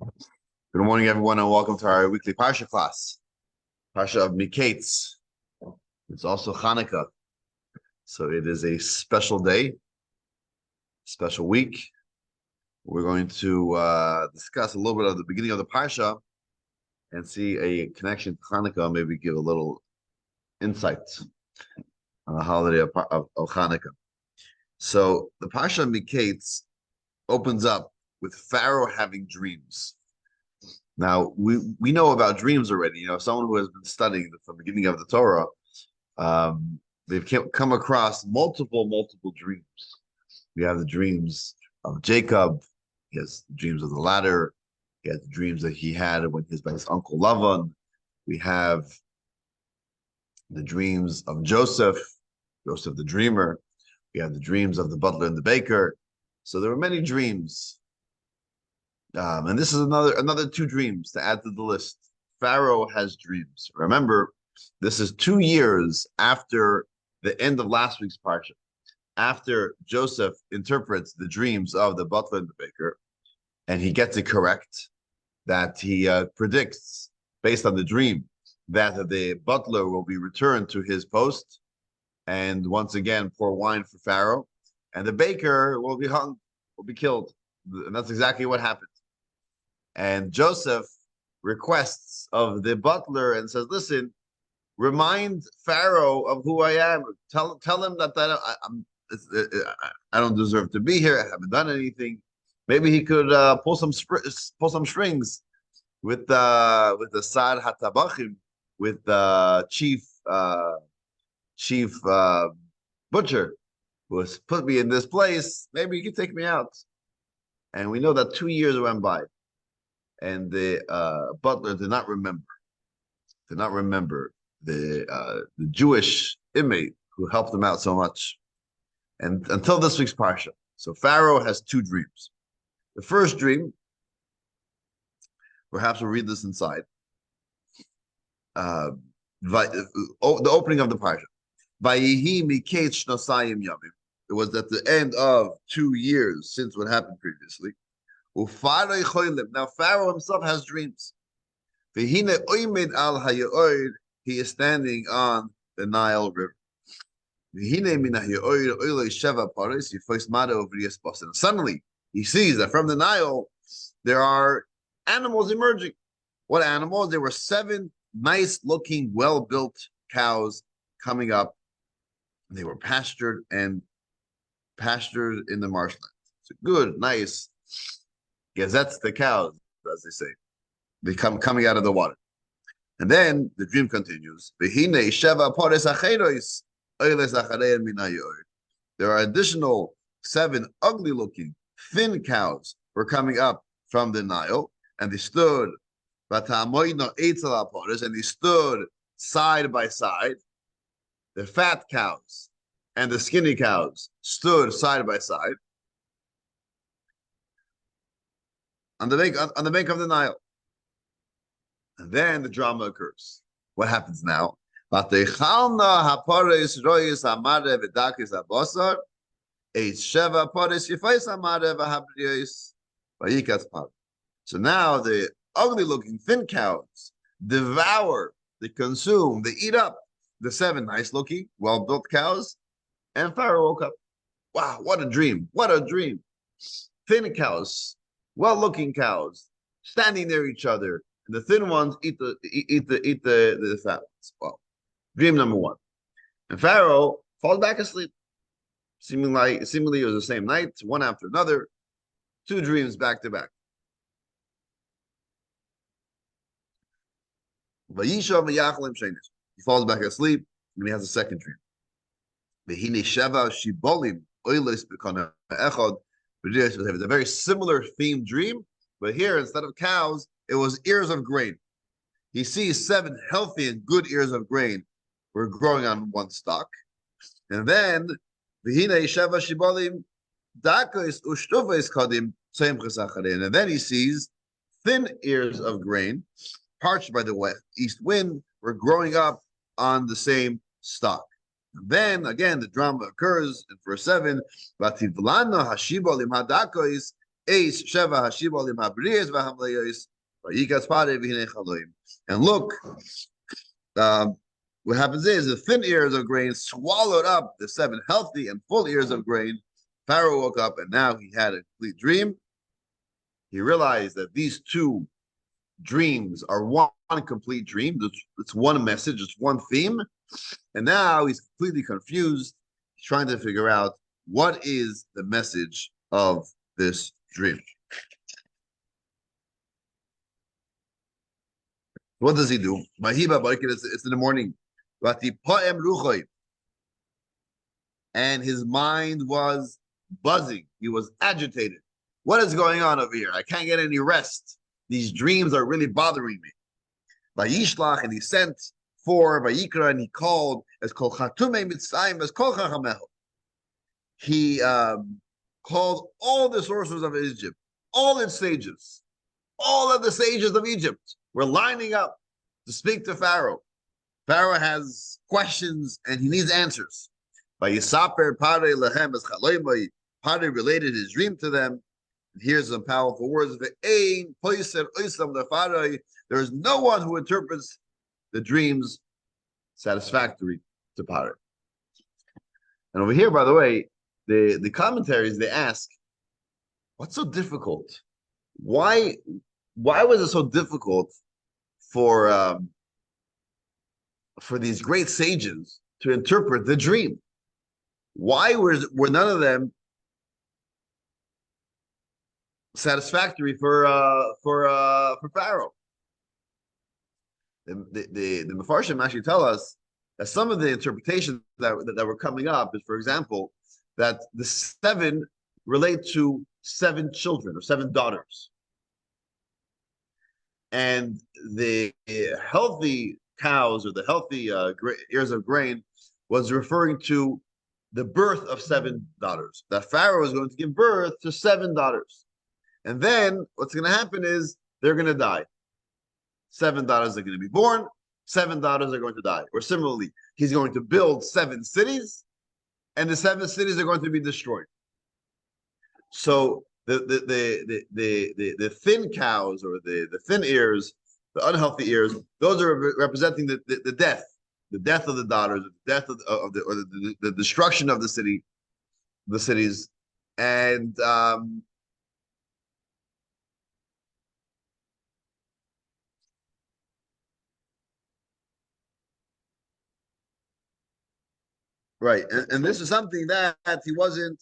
Good morning, everyone, and welcome to our weekly Parsha class. Parsha of Mikeitz. It's also Chanukah, so it is a special day, special week. We're going to discuss a little bit of the beginning of the Parsha and see a connection to Chanukah, maybe give a little insight on the holiday of Chanukah. So the Parsha of Mikeitz opens up with Pharaoh having dreams. Now, we know about dreams already. Someone who has been studying from the beginning of the Torah, they've come across multiple dreams. We have the dreams of Jacob. He has the dreams of the ladder. He has the dreams that he had when he was by his uncle Lavan. We have the dreams of Joseph the dreamer. We have the dreams of the butler and the baker. So there were many dreams. And this is another two dreams to add to the list. Pharaoh has dreams. Remember, this is 2 years after the end of last week's parsha. After Joseph interprets the dreams of the butler and the baker, and he gets it correct, that he predicts, based on the dream, that the butler will be returned to his post, and once again pour wine for Pharaoh, and the baker will be hung, will be killed. And that's exactly what happened. And Joseph requests of the butler and says, listen, remind Pharaoh of who I am. Tell him that I don't deserve to be here. I haven't done anything. Maybe he could pull some strings with the Sad Hatabachim, with the chief butcher who has put me in this place. Maybe he could take me out. And we know that 2 years went by, and the butler did not remember the Jewish inmate who helped him out so much, and until this week's parsha. So Pharaoh has 2 dreams. The first dream, perhaps we'll read this inside. The opening of the parsha. Vayihi mikeitz shnosayim yamim. It was at the end of 2 years since what happened previously. Now Pharaoh himself has dreams. He is standing on the Nile River. And suddenly he sees that from the Nile there are animals emerging. What animals? There were 7 nice-looking, well-built cows coming up. They were pastured in the marshland. So good, nice. That's the cows, as they say. They coming out of the water. And then the dream continues. There are additional 7 ugly-looking, thin cows were coming up from the Nile, and they stood, and they stood side by side. The fat cows and the skinny cows stood side by side on the bank of the Nile. And then the drama occurs. What happens now? So now the ugly-looking thin cows devour, they consume, they eat up the 7 nice-looking, well-built cows, and Pharaoh woke up. Wow, what a dream! What a dream! Thin cows, well-looking cows, standing near each other, and the thin ones eat the fat ones. Wow, dream number 1. And Pharaoh falls back asleep. Seemingly it was the same night, one after another, 2 dreams back to back. He falls back asleep, and he has a second dream. It's a very similar themed dream, but here, instead of cows, it was ears of grain. He sees 7 healthy and good ears of grain were growing on one stalk. And then, and then he sees thin ears of grain, parched by the east wind, were growing up on the same stalk. And then again, the drama occurs in verse 7. And look, what happens is the thin ears of grain swallowed up the 7 healthy and full ears of grain. Pharaoh woke up and now he had a complete dream. He realized that these 2 dreams are one complete dream. It's one message, it's one theme. And now he's completely confused. He's trying to figure out what is the message of this dream. What does he do? It's in the morning. And his mind was buzzing. He was agitated. What is going on over here? I can't get any rest. These dreams are really bothering me. Vayishlach, and he sent for Vayikra, and he called as Kol Chatume Mitzrayim as Kol Chachamehu. He called all the sorcerers of Egypt, all its sages, all of the sages of Egypt were lining up to speak to Pharaoh. Pharaoh has questions and he needs answers. Vayisaper Pare Lehem as Chaloimai. Pare related his dream to them. Here's some powerful words. There is no one who interprets the dreams satisfactory to Pare. And over here, by the way, the commentaries, they ask, what's so difficult? Why was it so difficult for these great sages to interpret the dream? Why were none of them satisfactory for Pharaoh? The Mefarshim actually tell us that some of the interpretations that were coming up is, for example, that the 7 relate to 7 children or 7 daughters, and the healthy cows or the healthy ears of grain was referring to the birth of 7 daughters. That Pharaoh is going to give birth to 7 daughters. And then what's going to happen is they're going to die. 7 daughters are going to be born. 7 daughters are going to die. Or similarly, he's going to build 7 cities, and the 7 cities are going to be destroyed. So the thin cows or the thin ears, the unhealthy ears, those are representing the death of the daughters, the death of the destruction of the cities, and right, and this is something that he wasn't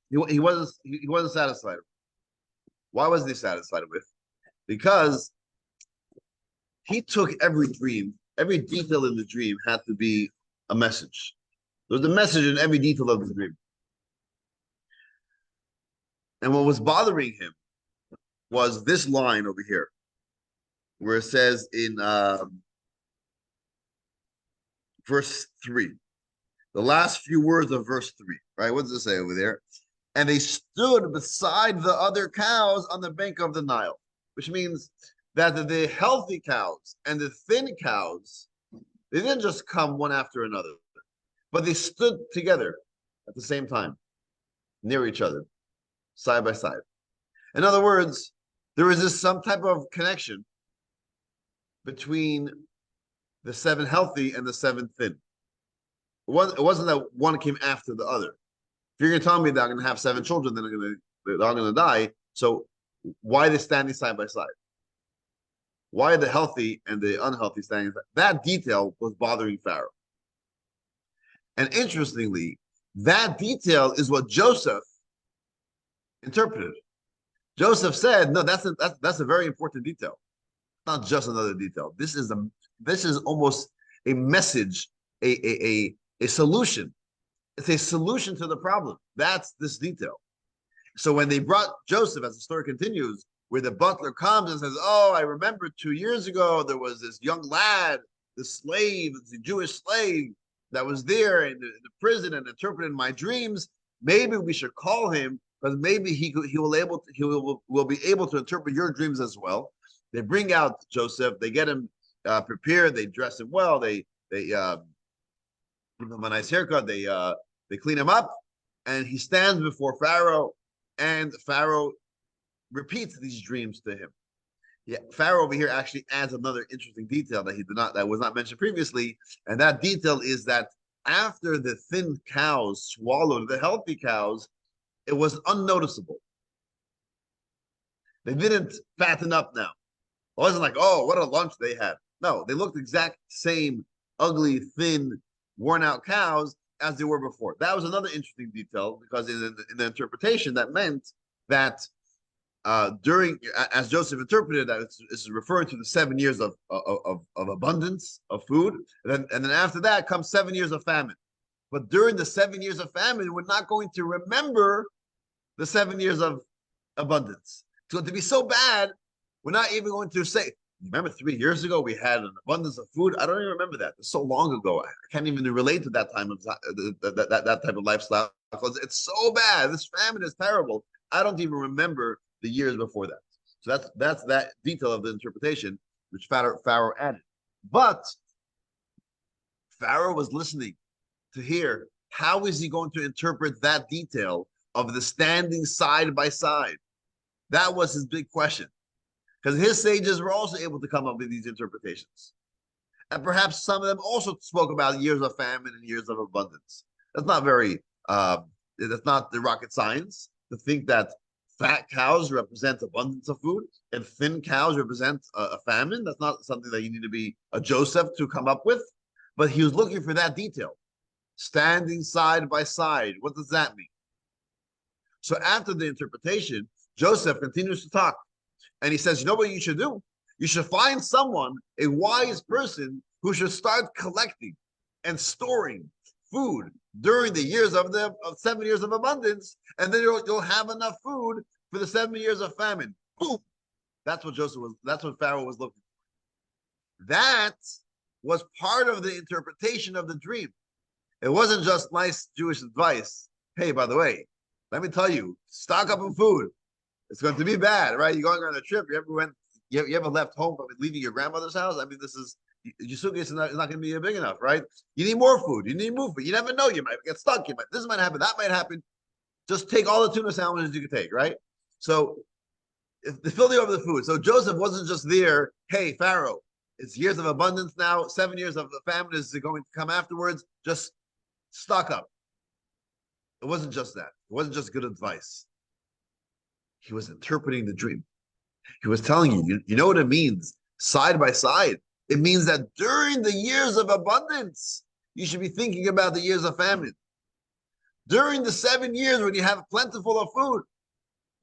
he wasn't satisfied with. Why wasn't he satisfied with? Because he took every dream, every detail in the dream had to be a message. There's a message in every detail of the dream. And what was bothering him was this line over here, where it says in verse 3, the last few words of verse 3, right? What does it say over there? And they stood beside the other cows on the bank of the Nile, which means that the healthy cows and the thin cows, they didn't just come one after another, but they stood together at the same time, near each other, side by side. In other words, there was some type of connection between the 7 healthy and the 7 thin. It wasn't that one came after the other. If you're going to tell me that I'm going to have 7 children, then they're all going to die. So why are they standing side by side? Why are the healthy and the unhealthy standing? That detail was bothering Pharaoh. And interestingly, that detail is what Joseph interpreted. Joseph said, "No, that's a very important detail. Not just another detail. This is almost a message, a solution. It's a solution to the problem. That's this detail." So when they brought Joseph, as the story continues, where the butler comes and says, "Oh, I remember 2 years ago there was this young lad, the slave, the Jewish slave that was there in the prison and interpreted my dreams. Maybe we should call him because maybe he will be able to interpret your dreams as well." They bring out Joseph. They get him prepared. They dress him well. They give him a nice haircut. They clean him up, and he stands before Pharaoh, and Pharaoh repeats these dreams to him. Yeah, Pharaoh over here actually adds another interesting detail that was not mentioned previously, and that detail is that after the thin cows swallowed the healthy cows, it was unnoticeable. They didn't fatten up now. It wasn't like, oh, what a lunch they had. No, they looked exact same ugly, thin, worn out cows as they were before. That was another interesting detail because in the interpretation, that meant that during, as Joseph interpreted that, it's referring to the 7 years of abundance of food, and then after that comes 7 years of famine. But during the 7 years of famine, we're not going to remember the 7 years of abundance. It's going to be so bad, we're not even going to say, remember 3 years ago we had an abundance of food? I don't even remember that. It's so long ago. I can't even relate to that time of that type of lifestyle because it's so bad. This famine is terrible. I don't even remember the years before that. So that's that detail of the interpretation which Pharaoh added. But Pharaoh was listening to hear how is he going to interpret that detail of the standing side by side. That was his big question. Because his sages were also able to come up with these interpretations. And perhaps some of them also spoke about years of famine and years of abundance. That's not that's not the rocket science to think that fat cows represent abundance of food and thin cows represent a famine. That's not something that you need to be a Joseph to come up with. But he was looking for that detail. Standing side by side. What does that mean? So after the interpretation, Joseph continues to talk. And he says, you know what you should do? You should find someone, a wise person, who should start collecting and storing food during the years of 7 years of abundance, and then you'll have enough food for the 7 years of famine. Boom. That's what Pharaoh was looking for. That was part of the interpretation of the dream. It wasn't just nice Jewish advice. Hey, by the way, let me tell you, stock up on food. It's going to be bad, right? You're going on a trip. You ever left home from leaving your grandmother's house? I mean, your suitcase is not going to be big enough, right? You need more food. You need more food. You never know. You might get stuck. This might happen. That might happen. Just take all the tuna sandwiches you can take, right? So the filling over the food. So Joseph wasn't just there. Hey, Pharaoh, it's years of abundance now. 7 years of famine is going to come afterwards. Just stock up. It wasn't just that. It wasn't just good advice. He was interpreting the dream. He was telling you know what it means, side by side. It means that during the years of abundance, you should be thinking about the years of famine. During the 7 years when you have plentiful of food,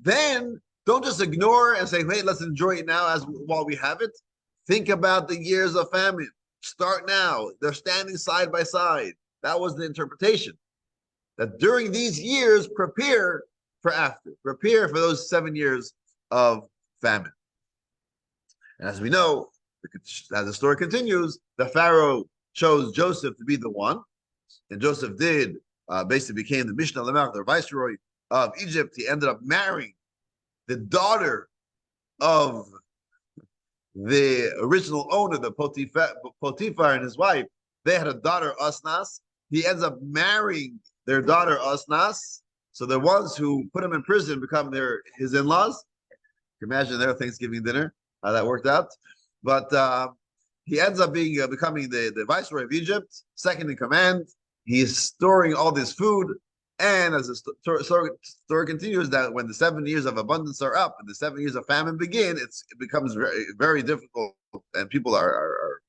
then don't just ignore and say, hey, let's enjoy it now while we have it. Think about the years of famine. Start now. They're standing side by side. That was the interpretation. That during these years, prepare for after. Prepare for those 7 years of famine. And as we know, as the story continues, the Pharaoh chose Joseph to be the one. And Joseph basically became the Mishnah Lamach, the viceroy of Egypt. He ended up marrying the daughter of the original owner, the Potiphar and his wife. They had a daughter, Asnas. He ends up marrying their daughter, Asnas. So the ones who put him in prison become his in-laws. You can imagine their Thanksgiving dinner, how that worked out. But he ends up becoming the viceroy of Egypt, second in command. He's storing all this food. And as the story continues, that when the 7 years of abundance are up and the 7 years of famine begin, it becomes very, very difficult, and people are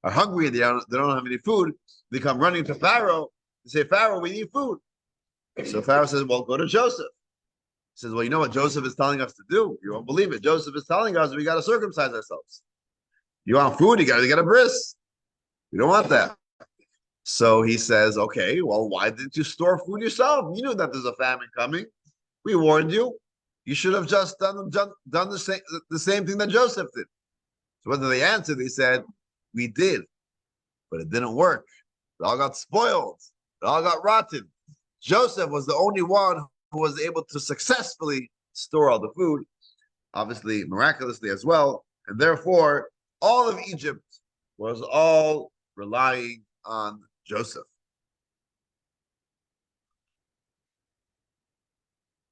hungry and they don't have any food. They come running to Pharaoh. They say, Pharaoh, we need food. So Pharaoh says, well, go to Joseph. He says, well, you know what Joseph is telling us to do? You won't believe it. Joseph is telling us we got to circumcise ourselves. You want food? You got to get a bris. We don't want that. So he says, okay, well, why didn't you store food yourself? You knew that there's a famine coming. We warned you. You should have just done the same thing that Joseph did. So when they answered, they said, we did, but it didn't work. It all got spoiled. It all got rotten. Joseph was the only one who was able to successfully store all the food, obviously miraculously as well. And therefore, all of Egypt was all relying on Joseph.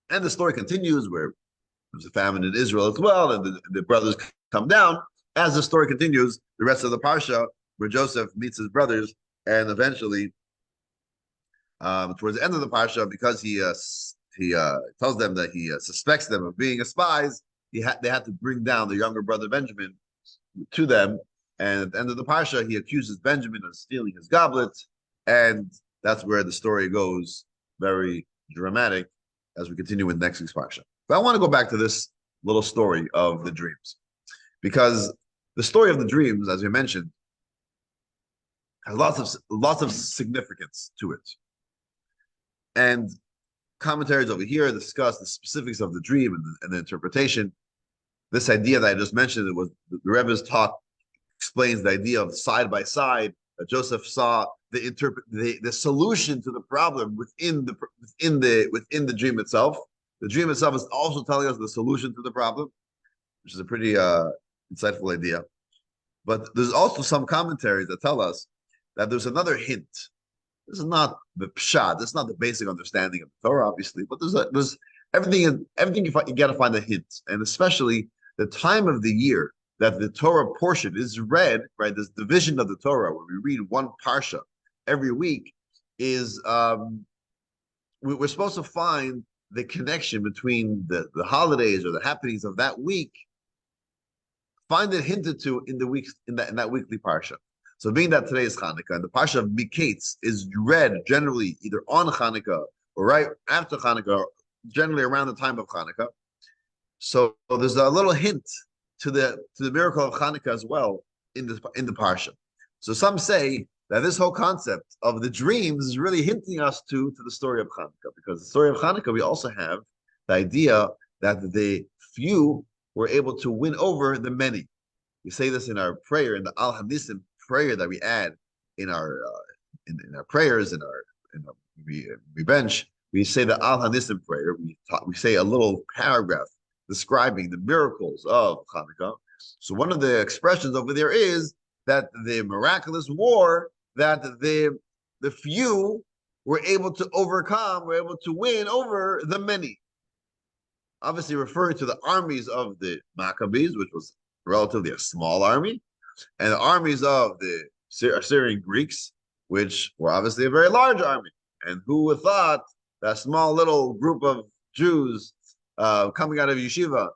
And the story continues where there's a famine in Israel as well, and the brothers come down. As the story continues, the rest of the Parsha, where Joseph meets his brothers, and eventually, towards the end of the Parsha, because he tells them that he suspects them of being spies, they had to bring down the younger brother Benjamin to them. And at the end of the Parsha, he accuses Benjamin of stealing his goblet, and that's where the story goes very dramatic as we continue with next week's Parsha. But I want to go back to this little story of the dreams, because the story of the dreams, as we mentioned, has lots of significance to it. And commentaries over here discuss the specifics of the dream and the interpretation. This idea that I just mentioned, it was the Rebbe's talk explains the idea of side by side, that Joseph saw the solution to the problem within the dream itself. The dream itself is also telling us the solution to the problem, which is a pretty insightful idea. But there's also some commentaries that tell us that there's another hint. This is not the pshat. This is not the basic understanding of the Torah, obviously. But there's everything you got to find a hint, and especially the time of the year that the Torah portion is read. Right, this division of the Torah where we read one parsha every week is we're supposed to find the connection between the holidays or the happenings of that week. Find it hinted to in the weeks in that weekly parsha. So being that today is Chanukah, and the Parsha of Mikeitz is read generally either on Chanukah or right after Chanukah, or generally around the time of Chanukah. So there's a little hint to the miracle of Chanukah as well in the Parsha. So some say that this whole concept of the dreams is really hinting us to the story of Chanukah, because the story of Chanukah, we also have the idea that the few were able to win over the many. We say this in our prayer, in the Al Hanisim prayer that we add in our prayers, in our we bench. We say the Al Hanisim prayer. We say a little paragraph describing the miracles of Chanukah. So one of the expressions over there is that the miraculous war that the few were able to overcome, were able to win over the many. Obviously referring to the armies of the Maccabees, which was relatively a small army, and the armies of the Assyrian Greeks, which were obviously a very large army. And who would have thought that small little group of Jews coming out of yeshiva,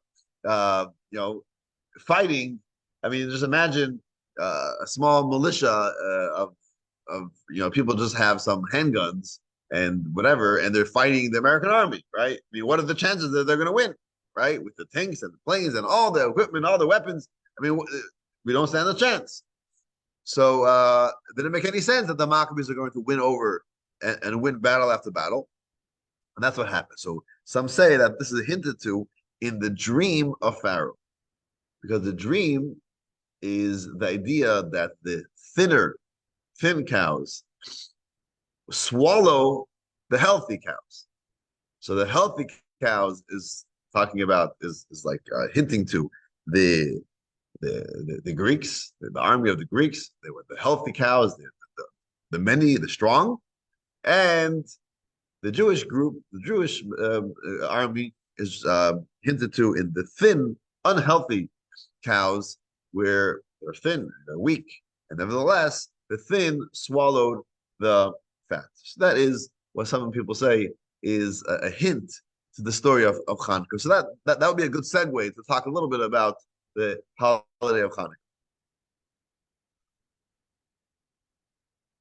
fighting? I mean, just imagine a small militia of people just have some handguns and whatever, and they're fighting the American army, right? I mean, what are the chances that they're going to win, right? With the tanks and the planes and all the equipment, all the weapons. I mean, we don't stand a chance. So it didn't make any sense that the Maccabees are going to win over and win battle after battle. And that's what happened. So some say that this is hinted to in the dream of Pharaoh, because the dream is the idea that the thin cows swallow the healthy cows. So the healthy cows is talking about is like hinting to the Greeks, the army of the Greeks. They were the healthy cows, the many, the strong, and the Jewish group, the Jewish army is hinted to in the thin, unhealthy cows, where they're thin, they're weak, and nevertheless, the thin swallowed the fat. So that is what some people say is a hint to the story of Chanukah. So that would be a good segue to talk a little bit about the holiday of Chanukah.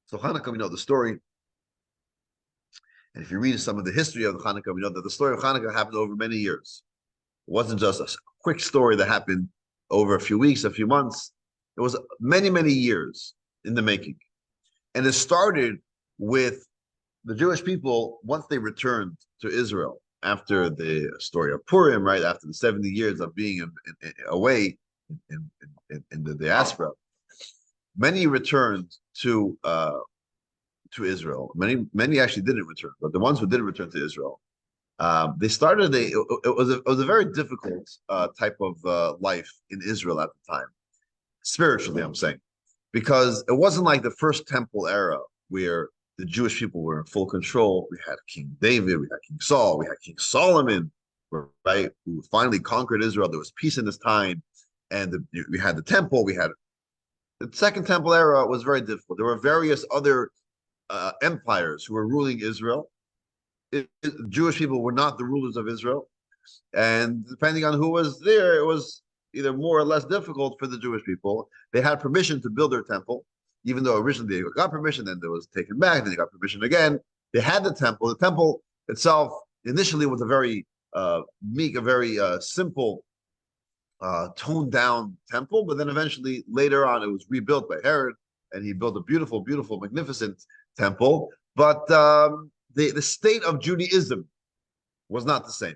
So Chanukah, we know the story. And if you read some of the history of the Chanukah, we know that the story of Chanukah happened over many years. It wasn't just a quick story that happened over a few weeks, a few months. It was many, many years in the making. And it started with the Jewish people once they returned to Israel after the story of Purim, right? After the 70 years of being away in the diaspora. Many returned to Israel. Many actually didn't return, but the ones who did return to Israel, they started it was a very difficult type of life in Israel at the time, spiritually, I'm saying, because it wasn't like the first temple era where the Jewish people were in full control. We had King David, we had King Saul, we had King Solomon, right, who finally conquered Israel. There was peace in this time, and we had the temple. We had the Second Temple era was very difficult. There were various other empires who were ruling Israel. Jewish people were not the rulers of Israel, and depending on who was there, it was either more or less difficult for the Jewish people. They had permission to build their temple, even though originally they got permission, then it was taken back, then they got permission again. They had the temple. The temple itself initially was a very meek, a very simple, toned down temple, but then eventually later on it was rebuilt by Herod, and he built a beautiful, beautiful, magnificent temple. But the state of Judaism was not the same.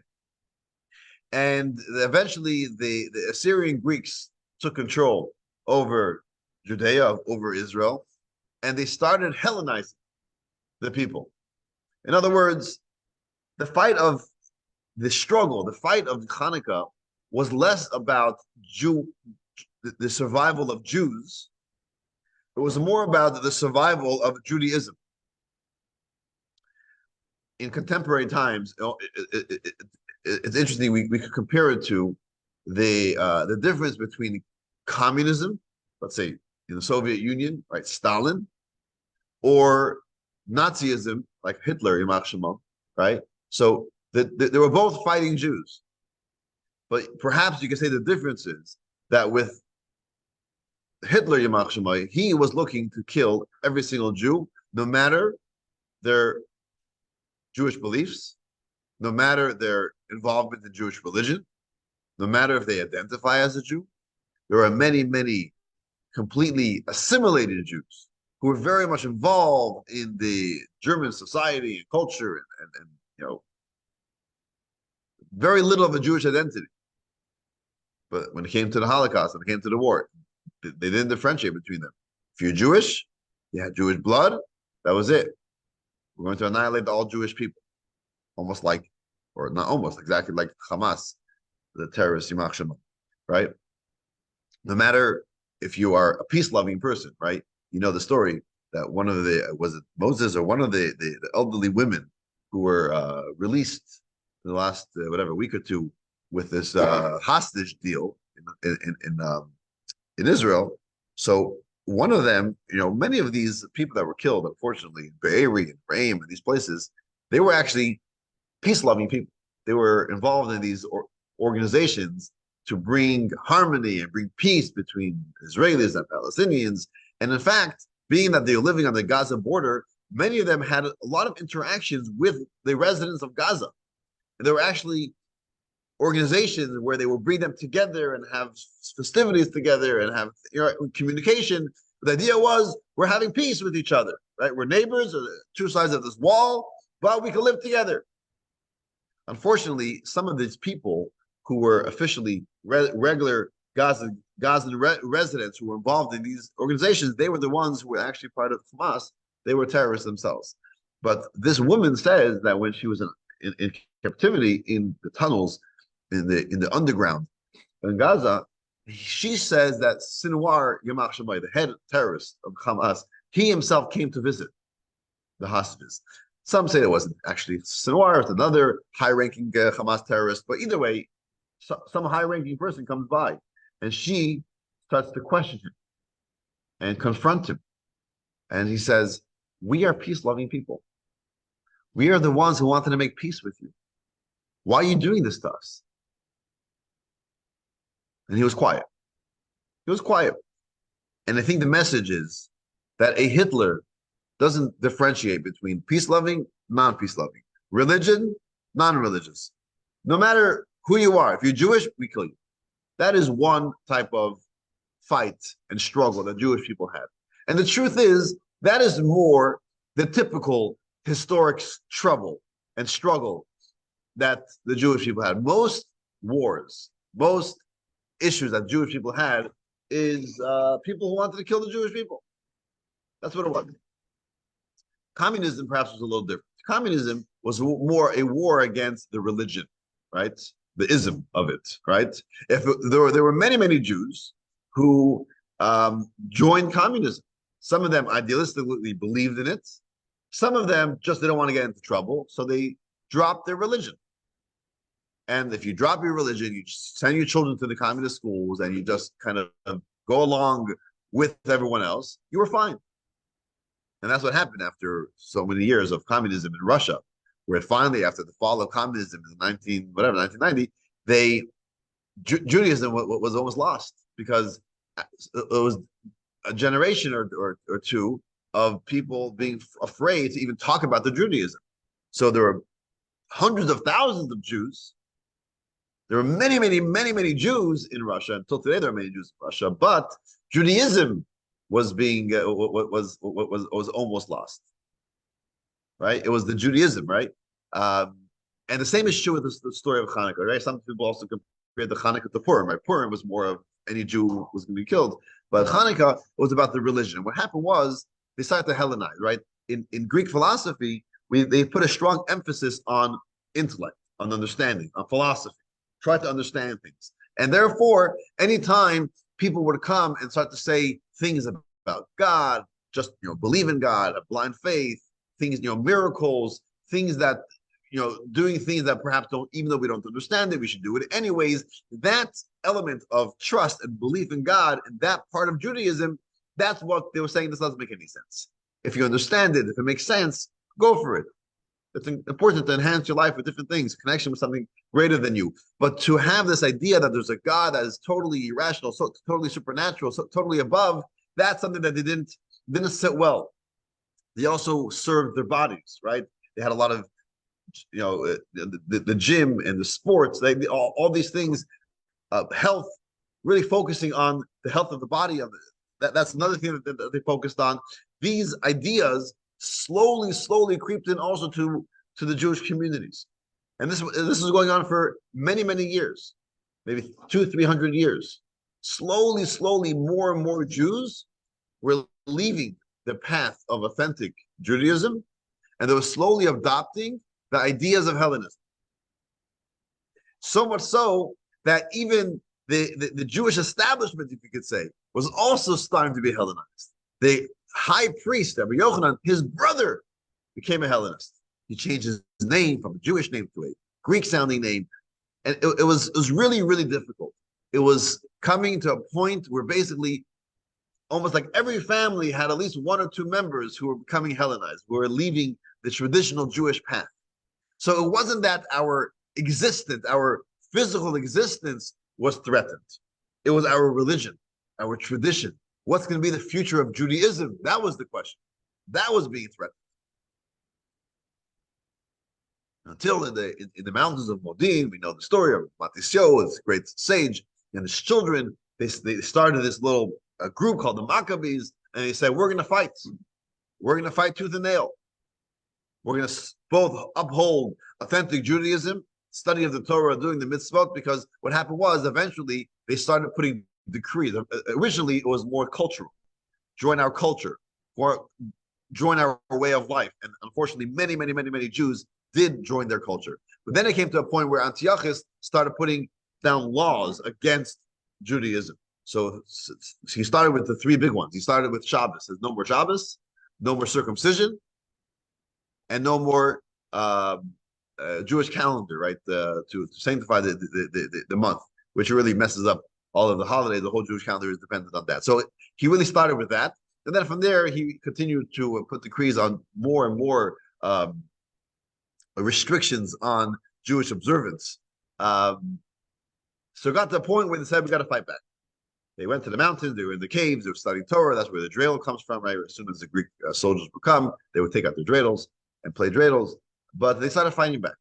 And eventually the Assyrian Greeks took control over Judea, over Israel, and they started Hellenizing the people. In other words, the fight of the Chanukah was less about the survival of Jews. It was more about the survival of Judaism. In contemporary times, it's interesting. We could compare it to the difference between communism, let's say in the Soviet Union, right, Stalin, or Nazism, like Hitler, Yamach Shema, right? So they were both fighting Jews, but perhaps you could say the difference is that with Hitler, Yamach Shema, he was looking to kill every single Jew, no matter their Jewish beliefs, no matter their involvement in Jewish religion, no matter if they identify as a Jew. There are many, many completely assimilated Jews who were very much involved in the German society and culture, and very little of a Jewish identity. But when it came to the Holocaust, when it came to the war, they didn't differentiate between them. If you're Jewish, you had Jewish blood, that was it. We're going to annihilate all Jewish people. Almost like, or not almost, exactly like Hamas, the terrorist, Yamach Shema, right? No matter if you are a peace-loving person, right? You know the story that one of was it Moses or one of the elderly women who were released in the last week or two with this hostage deal in Israel. So one of them, many of these people that were killed, unfortunately, in Be'eri and Re'im and these places, they were actually peace-loving people. They were involved in these organizations to bring harmony and bring peace between Israelis and Palestinians. And in fact, being that they were living on the Gaza border, many of them had a lot of interactions with the residents of Gaza. And there were actually organizations where they would bring them together and have festivities together and have communication. The idea was we're having peace with each other, right? We're neighbors, or two sides of this wall, but we can live together. Unfortunately, some of these people who were officially regular Gazan residents who were involved in these organizations, they were the ones who were actually part of Hamas. They were terrorists themselves. But this woman says that when she was in captivity in the tunnels, in the underground in Gaza, she says that Sinwar Yamach Shemai, the head terrorist of Hamas, he himself came to visit the hostages. Some say it wasn't actually Sinwar, it's another high-ranking Hamas terrorist, but either way, some high-ranking person comes by, and she starts to question him and confront him. And he says, we are peace-loving people. We are the ones who wanted to make peace with you. Why are you doing this to us? And he was quiet. He was quiet. And I think the message is that a Hitler doesn't differentiate between peace-loving, non-peace-loving, religion, non-religious. No matter who you are, if you're Jewish, we kill you. That is one type of fight and struggle that Jewish people had. And the truth is, that is more the typical historic trouble and struggle that the Jewish people had. Most wars, most issues that Jewish people had is people who wanted to kill the Jewish people. That's what it was. Communism perhaps was a little different. Communism was more a war against the religion, right? The ism of it, right? If there were many, many Jews who joined communism. Some of them idealistically believed in it. Some of them just they don't want to get into trouble, so they drop their religion. And if you drop your religion, you just send your children to the communist schools and you just kind of go along with everyone else, you were fine. And that's what happened after so many years of communism in Russia, where finally, after the fall of communism in 1990, Judaism was almost lost because it was a generation or two of people being afraid to even talk about the Judaism. So there were hundreds of thousands of Jews. There were many, many, many, many Jews in Russia. Until today, there are many Jews in Russia, but Judaism was being was almost lost. Right? It was the Judaism, right? And the same is true with the story of Chanukah, right? Some people also compare the Chanukah to Purim, right? Purim was more of any Jew was going to be killed, but Chanukah was about the religion. What happened was they started to Hellenize, right? In Greek philosophy, they put a strong emphasis on intellect, on understanding, on philosophy, try to understand things. And therefore, anytime people would come and start to say things about God, just believe in God, have blind faith, things, miracles, things that doing things that perhaps don't, even though we don't understand it, we should do it anyways. That element of trust and belief in God and that part of Judaism, that's what they were saying. This doesn't make any sense. If you understand it, if it makes sense, go for it. It's important to enhance your life with different things, connection with something greater than you. But to have this idea that there's a God that is totally irrational, so totally supernatural, so totally above, that's something that they didn't sit well. They also served their bodies, right? They had a lot of, the gym and the sports, all these things, health, really focusing on the health of the body. That's another thing that they focused on. These ideas slowly creeped in also to the Jewish communities, and this is going on for many years, maybe 200-300 years. Slowly, more and more Jews were leaving the path of authentic Judaism, and they were slowly adopting the ideas of Hellenism. So much so that even the Jewish establishment, if you could say, was also starting to be Hellenized. The high priest, Rabbi Yochanan, his brother, became a Hellenist. He changed his name from a Jewish name to a Greek-sounding name, and it was really difficult. It was coming to a point where basically almost like every family had at least one or two members who were becoming Hellenized, who were leaving the traditional Jewish path. So it wasn't that our existence, our physical existence was threatened. It was our religion, our tradition. What's going to be the future of Judaism? That was the question. That was being threatened. Until in the mountains of Modin, we know the story of Matisyo, this great sage, and his children. They started this little group called the Maccabees, and they said, "We're going to fight. We're going to fight tooth and nail. We're going to both uphold authentic Judaism, study of the Torah, doing the mitzvot." Because what happened was eventually they started putting decrees. Originally, it was more cultural. Join our culture, or join our way of life. And unfortunately, many Jews did join their culture. But then it came to a point where Antiochus started putting down laws against Judaism. So he started with the three big ones. He started with Shabbos. There's no more Shabbos, no more circumcision, and no more Jewish calendar, right? To sanctify the month, which really messes up all of the holidays. The whole Jewish calendar is dependent on that. So he really started with that. And then from there, he continued to put decrees on more and more restrictions on Jewish observance. So it got to a point where they said, we got to fight back. They went to the mountains, they were in the caves, they were studying Torah. That's where the dreidel comes from, right? As soon as the Greek soldiers would come, they would take out their dreidels and play dreidels. But they started fighting back.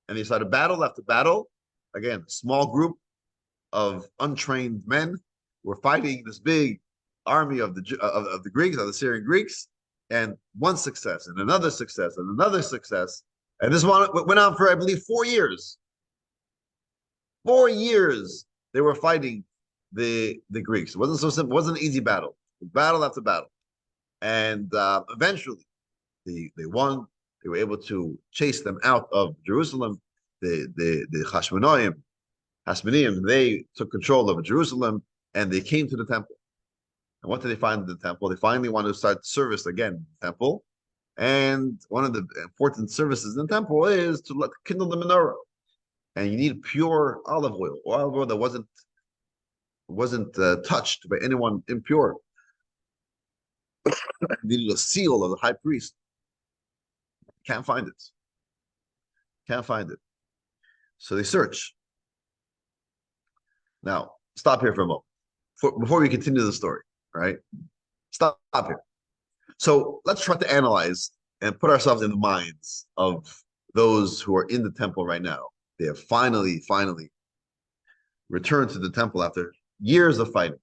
And they started battle after battle. Again, a small group of untrained men were fighting this big army of the Greeks, of the Syrian Greeks, and one success, and another success, and another success. And this one went on for, I believe, 4 years. 4 years they were fighting the Greeks. It wasn't so simple. It wasn't an easy battle. Battle after battle. And eventually they won. They were able to chase them out of Jerusalem. The Hasmoneim, they took control of Jerusalem, and they came to the temple. And what did they find in the temple? They finally wanted to start service again in the temple. And one of the important services in the temple is to kindle the menorah. And you need pure olive oil that wasn't touched by anyone impure. You needed a seal of the high priest. Can't find it. Can't find it. So they search. Now, stop here for a moment. Before we continue the story, right? Stop here. So let's try to analyze and put ourselves in the minds of those who are in the temple right now. They have finally returned to the temple after years of fighting.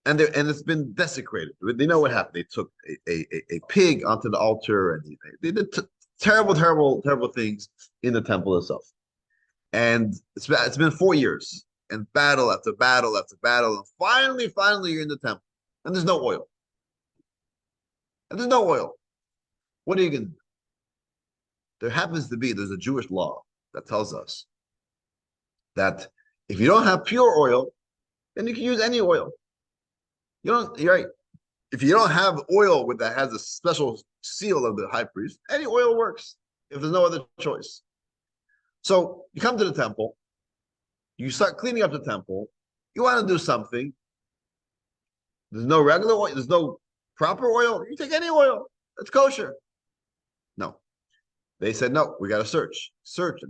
And it's been desecrated. They know what happened. They took a pig onto the altar, and they did terrible things in the temple itself. And it's been 4 years, and battle after battle after battle, and finally you're in the temple, and there's no oil. What are you gonna do? There's a Jewish law that tells us that if you don't have pure oil, then you can use any oil. You're right. If you don't have oil that has a special seal of the high priest, any oil works if there's no other choice. So you come to the temple, you start cleaning up the temple, you want to do something. There's no regular oil, there's no proper oil. You take any oil, it's kosher. No. They said, no, we got to search. Search.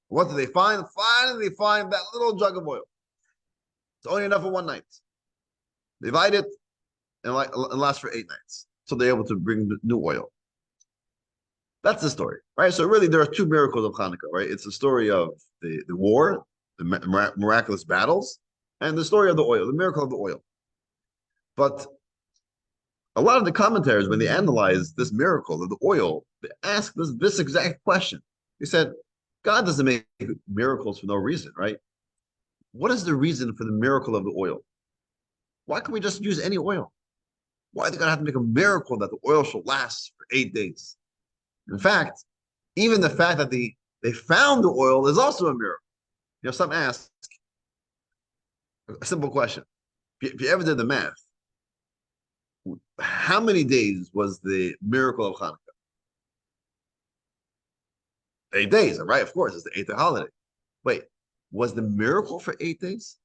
What do they find? Finally, they find that little jug of oil. It's only enough for one night. They light it and lasts for 8 nights. So they're able to bring new oil. That's the story, right? So really, there are 2 miracles of Chanukah, right? It's the story of the war, the miraculous battles, and the story of the oil, the miracle of the oil. But a lot of the commentaries, when they analyze this miracle of the oil, they ask this exact question. They said, God doesn't make miracles for no reason, right? What is the reason for the miracle of the oil? Why can't we just use any oil? Why are they going to have to make a miracle that the oil shall last for 8 days? In fact, even the fact that they found the oil is also a miracle. Some ask a simple question. If you ever did the math, how many days was the miracle of Chanukah? 8 days, right? Of course, it's the 8th holiday. Wait, was the miracle for 8 days?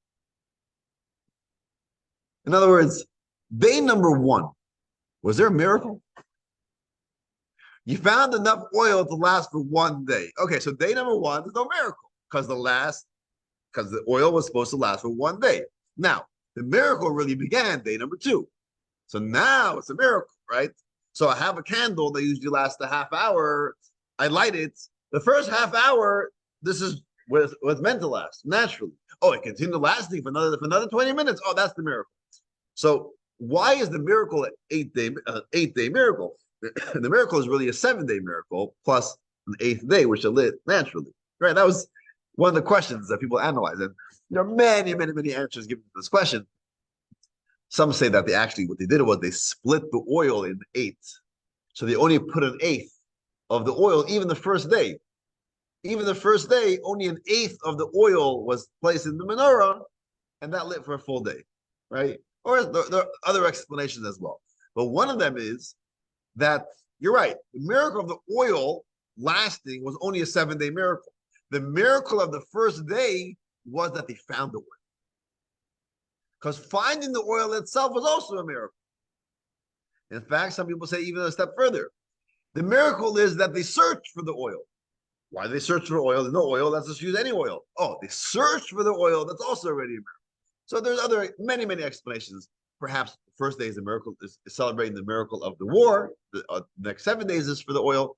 In other words, day number 1, was there a miracle? You found enough oil to last for 1 day. Okay, so day number 1, there's no miracle because the oil was supposed to last for 1 day. Now, the miracle really began day number 2. So now it's a miracle, right? So I have a candle that usually lasts a half hour. I light it. The first half hour, this is what it's meant to last naturally. Oh, it continued lasting for another 20 minutes. Oh, that's the miracle. So why is the miracle an 8-day miracle? The miracle is really a 7-day miracle plus an 8th day, which are lit naturally. Right? That was one of the questions that people analyze. And there are many answers given to this question. Some say that what they did was they split the oil in 8. So they only put an 1/8 of the oil, even the first day. Even the first day, only an 1/8 of the oil was placed in the menorah, and that lit for a full day, right? Or there are other explanations as well. But one of them is that, you're right, the miracle of the oil lasting was only a 7-day miracle. The miracle of the first day was that they found the oil. Because finding the oil itself was also a miracle. In fact, some people say even a step further. The miracle is that they searched for the oil. Why do they search for oil? There's no oil, let's just use any oil. Oh, they searched for the oil, that's also already a miracle. So there's many explanations. Perhaps the first day is a miracle, is celebrating the miracle of the war. The next 7 days is for the oil,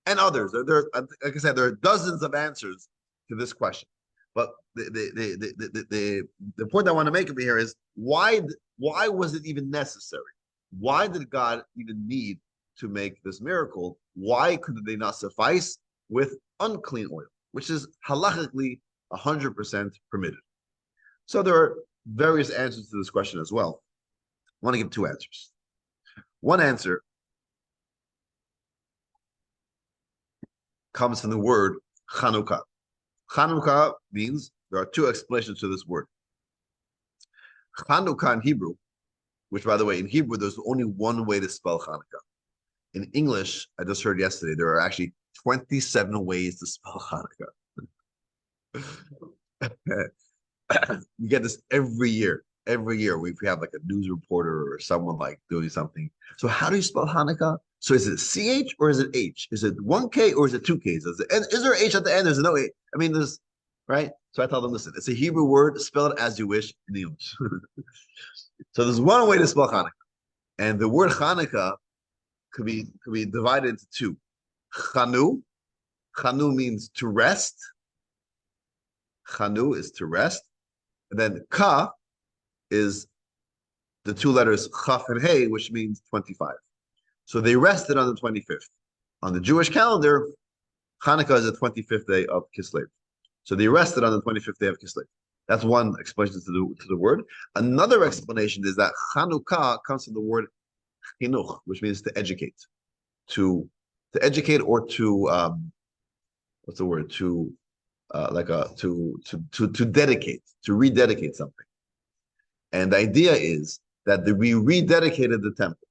and others. Like I said, there are dozens of answers to this question. But the point I want to make over here is why was it even necessary? Why did God even need to make this miracle? Why could they not suffice with unclean oil, which is halachically 100% permitted? So there are various answers to this question as well. I want to give 2 answers. One answer comes from the word Chanukah. Chanukah means, there are 2 explanations to this word. Chanukah in Hebrew which, by the way, in Hebrew, there's only one way to spell Chanukah. In English, I just heard yesterday, there are actually 27 ways to spell Hanukkah. You get this every year. Every year, we have like a news reporter or someone like doing something. So, how do you spell Hanukkah? So, is it CH or is it H? Is it 1K or is it 2Ks? Is there H at the end? There's no H. I mean, there's right. So, I tell them, listen, it's a Hebrew word. Spell it as you wish in English. So, there's one way to spell Hanukkah, and the word Hanukkah could be divided into two. Chanu. Chanu means to rest. Chanu is to rest. And then Ka is the two letters Chaf and Hey, which means 25. So they rested on the 25th. On the Jewish calendar, Hanukkah is the 25th day of Kislev. So they rested on the 25th day of Kislev. That's one explanation to the word. Another explanation is that Chanukah comes from the word chinuch, which means to educate. To educate or to what's the word? To dedicate, to rededicate something. And the idea is that we rededicated the temple.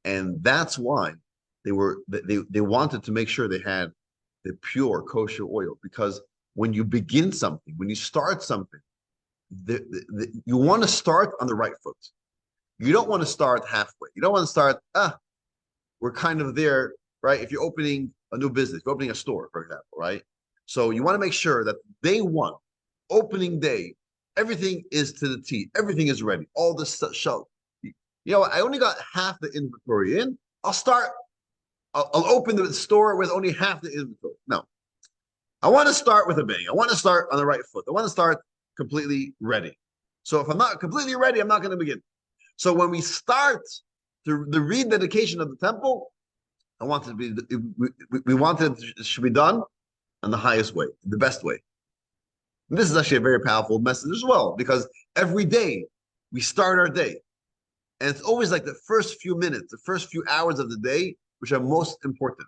And that's why they wanted to make sure they had the pure kosher oil, because when you begin something, when you start something, you want to start on the right foot. You don't want to start halfway. You don't want to start, we're kind of there, right? If you're opening a new business, if you're opening a store, for example, right? So you want to make sure that day one, opening day, everything is to the T. Everything is ready. All the shelf. You know, I only got half the inventory in. I'll open the store with only half the inventory. No. I want to start with a bang. I want to start on the right foot. I want to start completely ready. So if I'm not completely ready, I'm not going to begin. So when we start the rededication of the temple, we wanted it should be done in the highest way, the best way. And this is actually a very powerful message as well, because every day we start our day. And it's always like the first few minutes, the first few hours of the day, which are most important.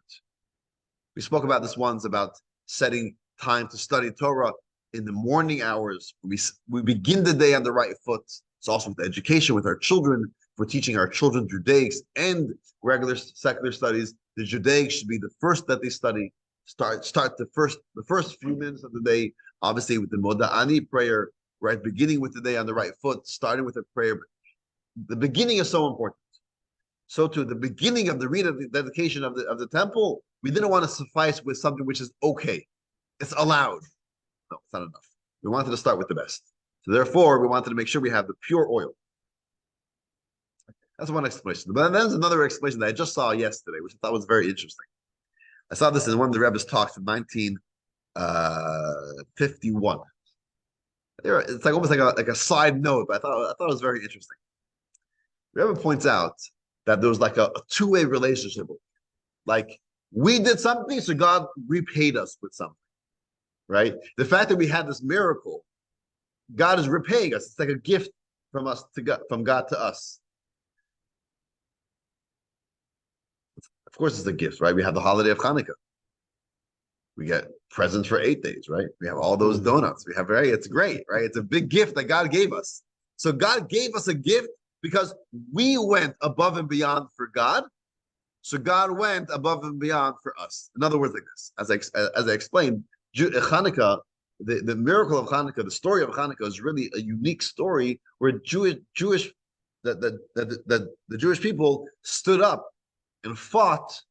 We spoke about this once, about setting time to study Torah in the morning hours. We begin the day on the right foot. It's also with education, with our children. We're teaching our children Judaics and regular secular studies. The Judaics should be the first that they study. Start the first few minutes of the day, obviously with the Moda'ani prayer, right? Beginning with the day on the right foot, starting with a prayer. The beginning is so important. So to the beginning of the rededication of the temple, we didn't want to suffice with something which is okay. It's allowed. No, it's not enough. We wanted to start with the best. So therefore, we wanted to make sure we have the pure oil. That's one explanation. But then there's another explanation that I just saw yesterday, which I thought was very interesting. I saw this in one of the Rebbe's talks in 1951. It's like almost like a side note, but I thought it was very interesting. The Rebbe points out that there was like a two-way relationship. Like we did something, so God repaid us with something, right? The fact that we had this miracle, God is repaying us. It's like a gift from us to God, from God to us. Of course, it's a gift, right? We have the holiday of Chanukah. We get presents for 8 days, right? We have all those donuts. We have, right? It's great, right? It's a big gift that God gave us. So God gave us a gift because we went above and beyond for God. So God went above and beyond for us. In other words, like this, as I explained, Chanukah, the miracle of Chanukah, the story of Chanukah is really a unique story where the Jewish people stood up and fought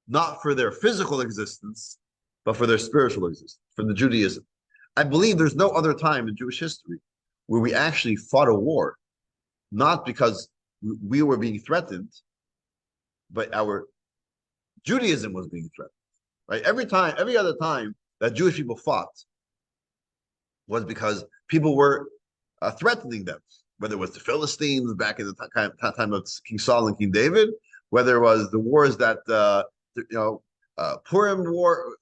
not for their physical existence, but for their spiritual existence, for the Judaism. I believe there's no other time in Jewish history where we actually fought a war, not because we were being threatened, but our Judaism was being threatened. Right? Every other time that Jewish people fought was because people were threatening them, whether it was the Philistines back in the time of King Saul and King David, whether it was the wars that Purim war,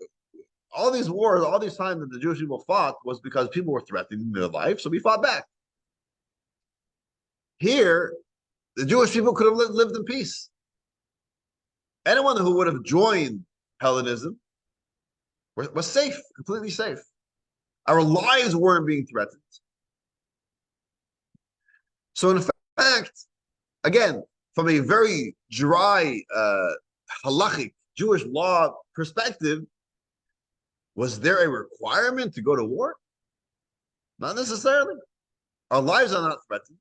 all these wars, all these times that the Jewish people fought was because people were threatening their life, so we fought back. Here, the Jewish people could have lived in peace. Anyone who would have joined Hellenism was safe, completely safe. Our lives weren't being threatened. So in fact, again, from a very dry halachic Jewish law perspective, was there a requirement to go to war? Not necessarily. Our lives are not threatened.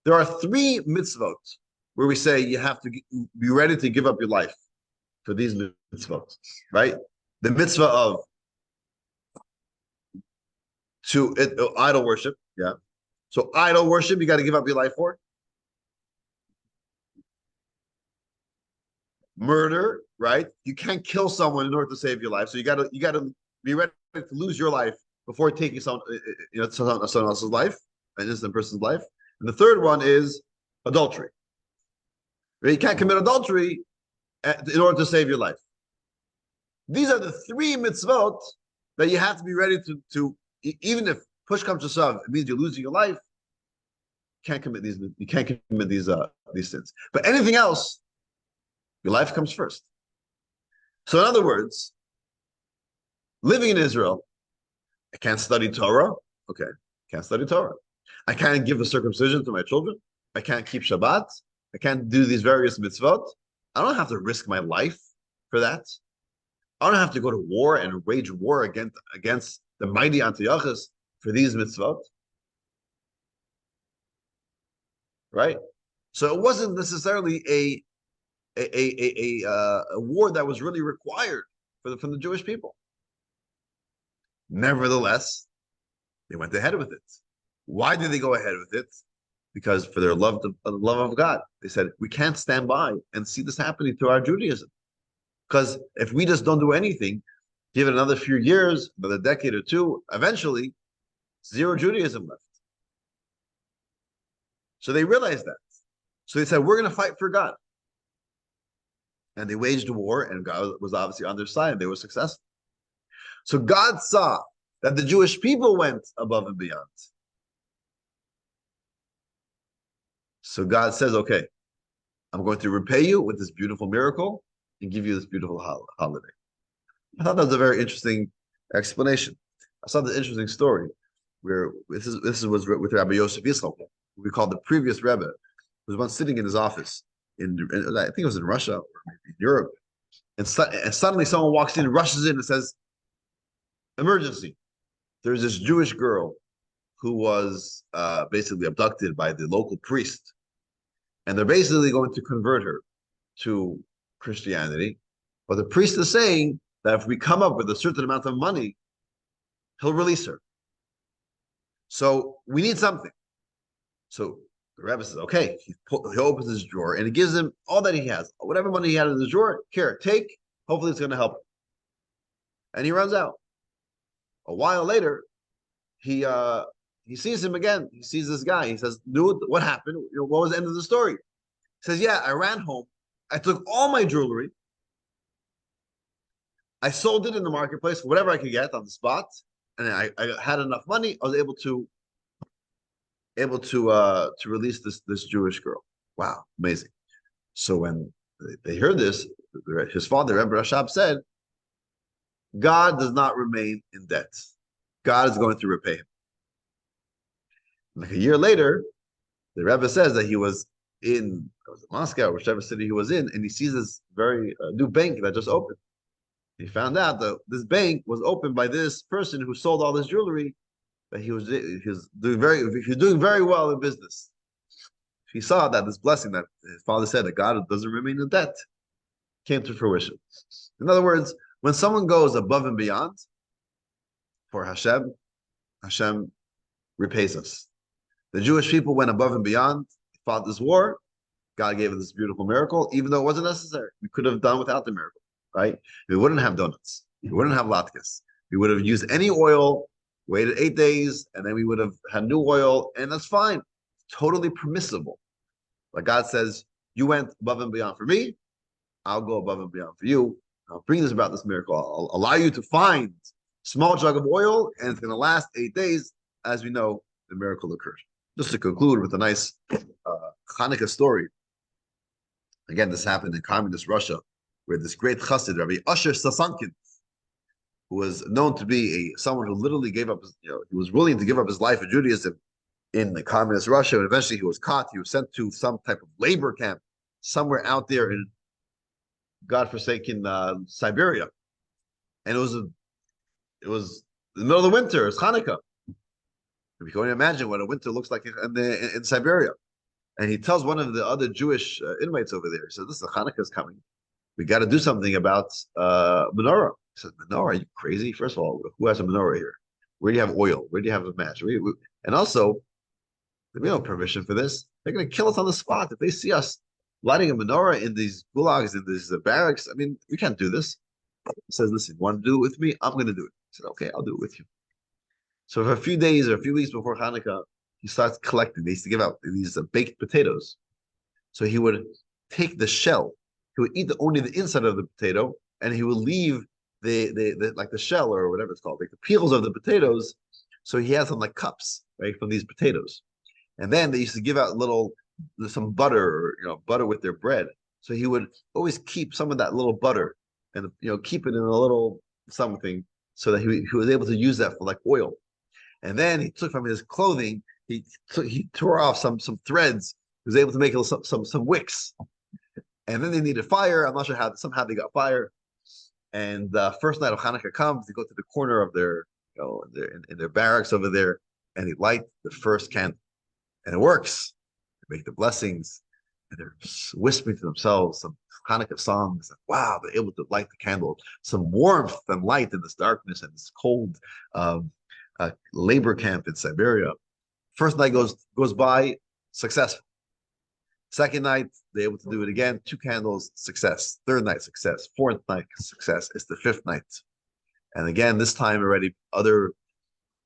There are 3 mitzvot where we say you have to be ready to give up your life for these mitzvot, right? The mitzvah of idol worship, yeah. So idol worship, you got to give up your life for. Murder, right? You can't kill someone in order to save your life, so you got to be ready to lose your life before taking someone else's life, an innocent person's life. And the third one is adultery. You can't commit adultery in order to save your life. These are the 3 mitzvot that you have to be ready to even if push comes to shove, it means you're losing your life. You can't commit these sins. But anything else, your life comes first. So in other words, living in Israel, I can't study Torah. Okay, can't study Torah. I can't give a circumcision to my children. I can't keep Shabbat. I can't do these various mitzvot. I don't have to risk my life for that. I don't have to go to war and wage war against the mighty Antiochus for these mitzvot. Right? So it wasn't necessarily a war that was really required from the Jewish people. Nevertheless, they went ahead with it. Why did they go ahead with it? Because for their love of God, they said, we can't stand by and see this happening to our Judaism. Because if we just don't do anything, give it another few years, another decade or two, eventually, 0 Judaism left. So they realized that. So they said, we're going to fight for God. And they waged a war, and God was obviously on their side. They were successful. So God saw that the Jewish people went above and beyond. So God says, okay, I'm going to repay you with this beautiful miracle and give you this beautiful holiday. I thought that was a very interesting explanation. I saw this interesting story where this was with Rabbi Yosef Yitzchak, who we called the previous Rebbe, who was once sitting in his office I think it was in Russia or maybe in Europe, and suddenly someone walks in, rushes in, and says, "Emergency! There's this Jewish girl who was basically abducted by the local priest, and they're basically going to convert her to Christianity. But the priest is saying that if we come up with a certain amount of money, he'll release her. So we need something." So the Rebbe says, okay, he opens his drawer and he gives him all that he has, whatever money he had in the drawer, here, take, hopefully it's going to help him. And he runs out. A while later, he sees him again. He sees this guy. He says, dude, what happened? What was the end of the story? He says, yeah, I ran home. I took all my jewelry. I sold it in the marketplace for whatever I could get on the spot. And I had enough money. I was able to release this Jewish girl. Wow, amazing. So when they heard this, his father, Rebbe Rashab, said, God does not remain in debt. God is going to repay him. Like a year later, the Rebbe says that he was in Moscow, or whichever city he was in, and he sees this very new bank that just opened. He found out that this bank was opened by this person who sold all this jewelry, that he was doing very well in business. He saw that this blessing that his father said that God doesn't remain in debt came to fruition. In other words, when someone goes above and beyond for Hashem, Hashem repays us. The Jewish people went above and beyond, fought this war. God gave us this beautiful miracle, even though it wasn't necessary. We could have done without the miracle, right? We wouldn't have donuts. We wouldn't have latkes. We would have used any oil, waited 8 days, and then we would have had new oil, and that's fine. Totally permissible. But God says, you went above and beyond for me, I'll go above and beyond for you. I'll bring this about this miracle. I'll allow you to find a small jug of oil, and it's going to last 8 days. As we know, the miracle occurred. Just to conclude with a nice Chanukah story. Again, this happened in communist Russia, where this great chassid, Rabbi Usher Sasankin, who was known to be someone who literally gave up, he was willing to give up his life for Judaism in the communist Russia, and eventually he was caught. He was sent to some type of labor camp somewhere out there in godforsaken Siberia, and it was the middle of the winter. It's Chanukah. If you can only imagine what a winter looks like in Siberia. And he tells one of the other Jewish inmates over there, he says, "Listen, Hanukkah is coming. We got to do something about menorah." He says, "Menorah? Are you crazy? First of all, who has a menorah here? Where do you have oil? Where do you have a match? And also, we have no permission for this. They're going to kill us on the spot if they see us lighting a menorah in these gulags, in these barracks. I mean, we can't do this." He says, "Listen, you want to do it with me? I'm going to do it." He said, "Okay, I'll do it with you." So for a few days or a few weeks before Hanukkah, he starts collecting. They used to give out these baked potatoes. So he would take the shell. He would eat only the inside of the potato, and he would leave the like the shell or whatever it's called, like the peels of the potatoes. So he has them like cups, right, from these potatoes. And then they used to give out some butter, butter with their bread. So he would always keep some of that little butter and keep it in a little something so that he was able to use that for like oil. And then he took from his clothing, he tore off some threads. He was able to make some wicks. And then they needed fire. I'm not sure how. Somehow they got fire. And the first night of Hanukkah comes, they go to the corner of their, in their barracks over there, and they light the first candle, and it works. They make the blessings, and they're whispering to themselves some Hanukkah songs. Wow, they're able to light the candle, some warmth and light in this darkness and this cold labor camp in Siberia. First night goes by, successful. Second night, they're able to do it again. 2 candles, success. Third night, success. Fourth night, success. It's the 5th night, and again, this time already, other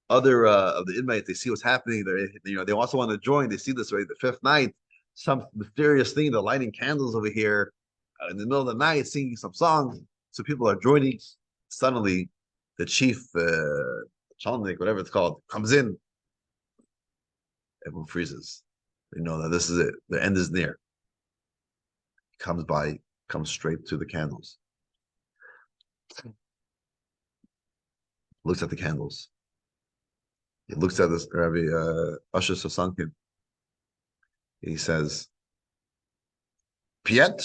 of the inmates, they see what's happening. They also want to join. They see this already. The 5th night, some mysterious thing. They're lighting candles over here in the middle of the night, singing some songs. So people are joining. Suddenly, the chief, Chanukah, whatever it's called, comes in. Everyone freezes. They know that this is it. The end is near. He comes straight to the candles. Looks at the candles. He looks at this Rabbi Usher Sasankin. He says, "Piet."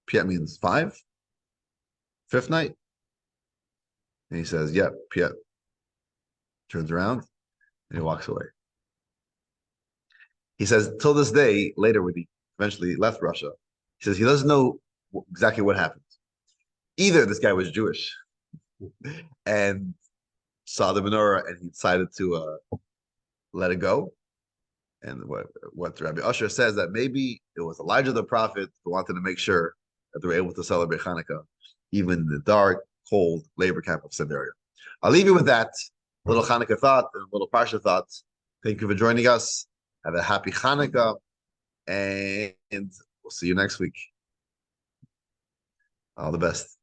Piet means 5. 5th night. And he says, "Yeah, Piet." Turns around and he walks away. He says, till this day, later when he eventually left Russia, he says he doesn't know exactly what happened. Either this guy was Jewish and saw the menorah and he decided to let it go. And what Rabbi Usher says, that maybe it was Elijah the prophet who wanted to make sure that they were able to celebrate Hanukkah, even in the dark, cold labor camp of Siberia. I'll leave you with that little Hanukkah thought and a little Parsha thought. Thank you for joining us. Have a happy Hanukkah, and we'll see you next week. All the best.